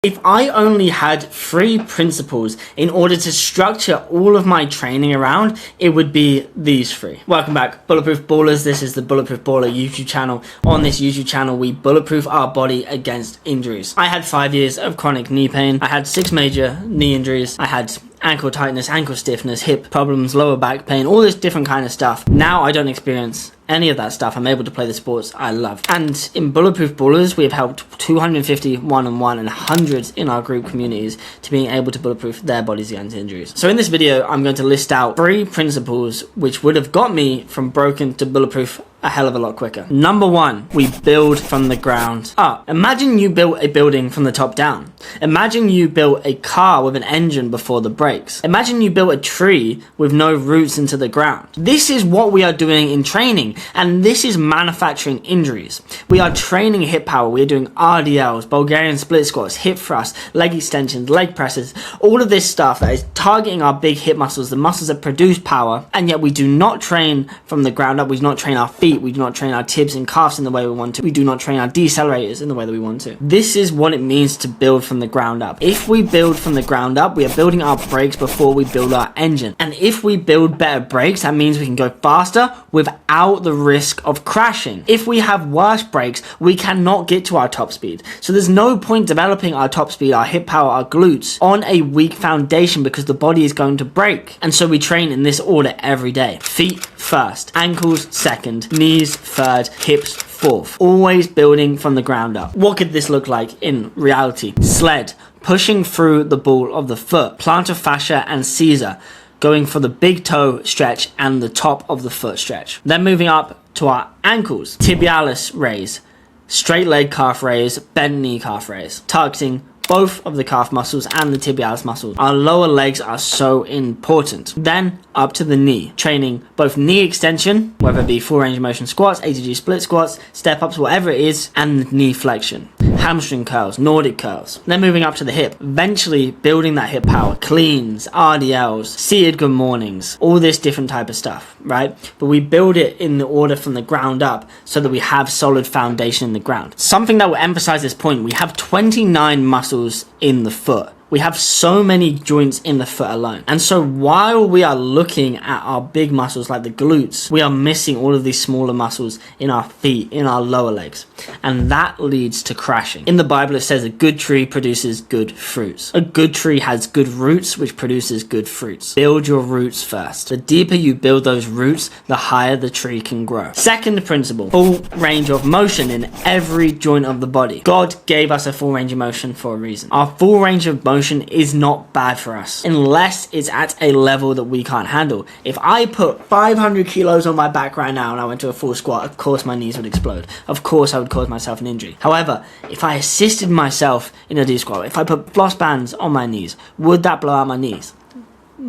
If I only had 3 principles in order to structure all of my training around, it would be these 3. Welcome back, Bulletproof Ballers. This is the Bulletproof Baller YouTube channel. On this YouTube channel, we bulletproof our body against injuries. I had 5 years of chronic knee pain. I had 6 major knee injuries. I had ankle tightness, ankle stiffness, hip problems, lower back pain, all this different kind of stuff. Now I don't experience any of that stuff. I'm able to play the sports I love. And in Bulletproof Ballers, we have helped 250 one-on-one and hundreds in our group communities to being able to bulletproof their bodies against injuries. So in this video, I'm going to list out 3 principles which would have got me from broken to bulletproof a hell of a lot quicker. Number 1, we build from the ground up. Imagine you built a building from the top down. Imagine you built a car with an engine before the brakes. Imagine you built a tree with no roots into the ground. This is what we are doing in training, and this is manufacturing injuries. We are training hip power. We are doing RDLs, Bulgarian split squats, hip thrusts, leg extensions, leg presses, all of this stuff that is targeting our big hip muscles, the muscles that produce power, and yet we do not train from the ground up. We do not train our feet. We do not train our tibs and calves in the way we want to. We do not train our decelerators in the way that we want to. This is what it means to build from the ground up. If we build from the ground up, we are building our brakes before we build our engine. And if we build better brakes, that means we can go faster without the risk of crashing. If we have worse brakes, we cannot get to our top speed. So there's no point developing our top speed, our hip power, our glutes on a weak foundation because the body is going to break. And so we train in this order every day. Feet first, ankles second, knees third, hips fourth. Always building from the ground up. What could this look like in reality? Sled, pushing through the ball of the foot. Plantar fascia and Caesar, going for the big toe stretch and the top of the foot stretch. Then moving up to our ankles. Tibialis raise, straight leg calf raise, bent knee calf raise. Targeting both of the calf muscles and the tibialis muscles. Our lower legs are so important. Then up to the knee, training both knee extension, whether it be full range of motion squats, ATG split squats, step ups, whatever it is, and knee flexion. Hamstring curls, Nordic curls. Then moving up to the hip, eventually building that hip power, cleans, RDLs, seated good mornings, all this different type of stuff, right? But we build it in the order from the ground up so that we have solid foundation in the ground. Something that will emphasize this point, we have 29 muscles in the foot. We have so many joints in the foot alone. And so while we are looking at our big muscles like the glutes, we are missing all of these smaller muscles in our feet, in our lower legs. And that leads to crashing. In the Bible, it says a good tree produces good fruits. A good tree has good roots, which produces good fruits. Build your roots first. The deeper you build those roots, the higher the tree can grow. Second principle, full range of motion in every joint of the body. God gave us a full range of motion for a reason. Our full range of motion is not bad for us unless it's at a level that we can't handle. If I put 500 kilos on my back right now and I went to a full squat, of course my knees would explode. Of course I would cause myself an injury. However, if I assisted myself in a deep squat, if I put floss bands on my knees, would that blow out my knees?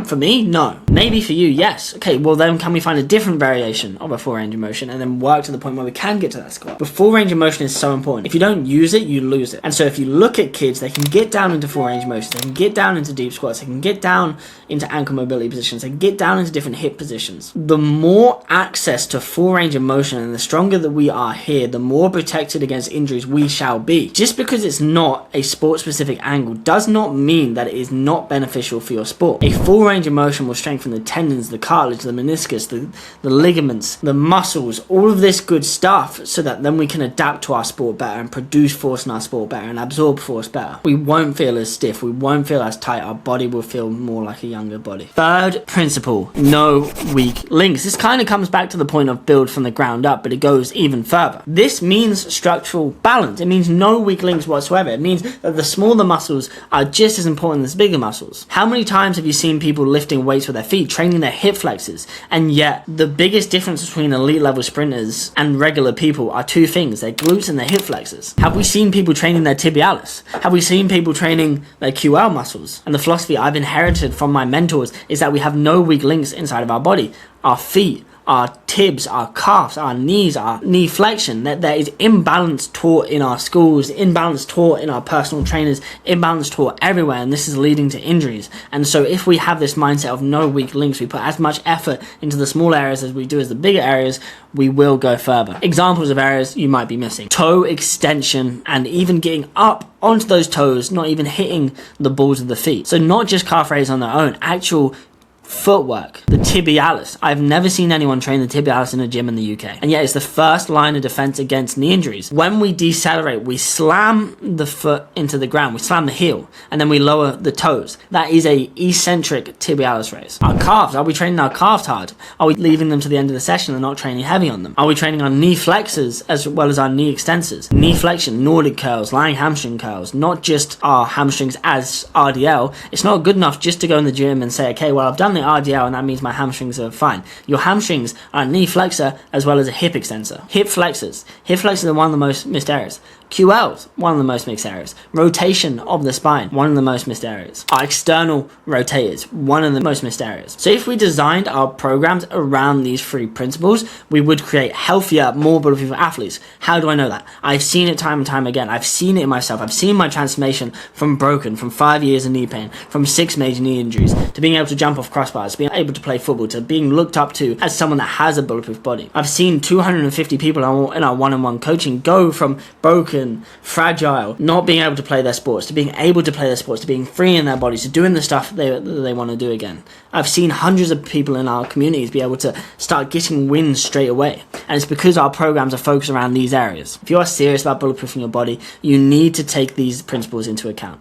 For me, no. Maybe for you, yes. Okay, well then can we find a different variation of a full range of motion and then work to the point where we can get to that squat? But full range of motion is so important. If you don't use it, you lose it. And so if you look at kids, they can get down into full range of motion, they can get down into deep squats, they can get down into ankle mobility positions, they can get down into different hip positions. The more access to full range of motion and the stronger that we are here, the more protected against injuries we shall be. Just because it's not a sport-specific angle does not mean that it is not beneficial for your sport. A full range of motion will strengthen the tendons, the cartilage, the meniscus, the ligaments, the muscles, all of this good stuff, so that then we can adapt to our sport better and produce force in our sport better and absorb force better. We won't feel as stiff, we won't feel as tight, our body will feel more like a younger body. Third principle, no weak links. This kind of comes back to the point of build from the ground up, but it goes even further. This means structural balance. It means no weak links whatsoever. It means that the smaller muscles are just as important as bigger muscles. How many times have you seen people lifting weights with their feet, training their hip flexors, and yet the biggest difference between elite level sprinters and regular people are 2 things, their glutes and their hip flexors? Have we seen people training their tibialis? Have we seen people training their QL muscles? And the philosophy I've inherited from my mentors is that we have no weak links inside of our body. Our feet, our tibs, our calves, our knees, our knee flexion. That there is imbalance taught in our schools, imbalance taught in our personal trainers, imbalance taught everywhere, and this is leading to injuries. And so if we have this mindset of no weak links, we put as much effort into the small areas as we do as the bigger areas, we will go further. Examples of areas you might be missing: toe extension, and even getting up onto those toes, not even hitting the balls of the feet. So not just calf raises on their own, actual footwork, the tibialis. I've never seen anyone train the tibialis in a gym in the UK, and yet it's the first line of defense against knee injuries. When we decelerate, we slam the foot into the ground, we slam the heel, and then we lower the toes. That is a eccentric tibialis raise. Our calves, are we training our calves hard? Are we leaving them to the end of the session and not training heavy on them? Are we training our knee flexors as well as our knee extensors? Knee flexion, Nordic curls, lying hamstring curls, not just our hamstrings as RDL. It's not good enough just to go in the gym and say, okay, well, I've done the RDL and that means my hamstrings are fine. Your hamstrings are a knee flexor as well as a hip extensor. Hip flexors. Hip flexors are one of the most missed areas. QLs, one of the most missed areas. Rotation of the spine, one of the most missed areas. Our external rotators, one of the most missed areas. So if we designed our programs around these 3 principles, we would create healthier, more bulletproof athletes. How do I know that? I've seen it time and time again. I've seen it in myself. I've seen my transformation from 5 years of knee pain, from 6 major knee injuries, to being able to jump off crossbars, being able to play football, to being looked up to as someone that has a bulletproof body. I've seen 250 people in our one-on-one coaching go from broken, fragile, not being able to play their sports, to being able to play their sports, to being free in their bodies, to doing the stuff they want to do again. I've seen hundreds of people in our communities be able to start getting wins straight away. And it's because our programs are focused around these areas. If you are serious about bulletproofing your body, you need to take these principles into account.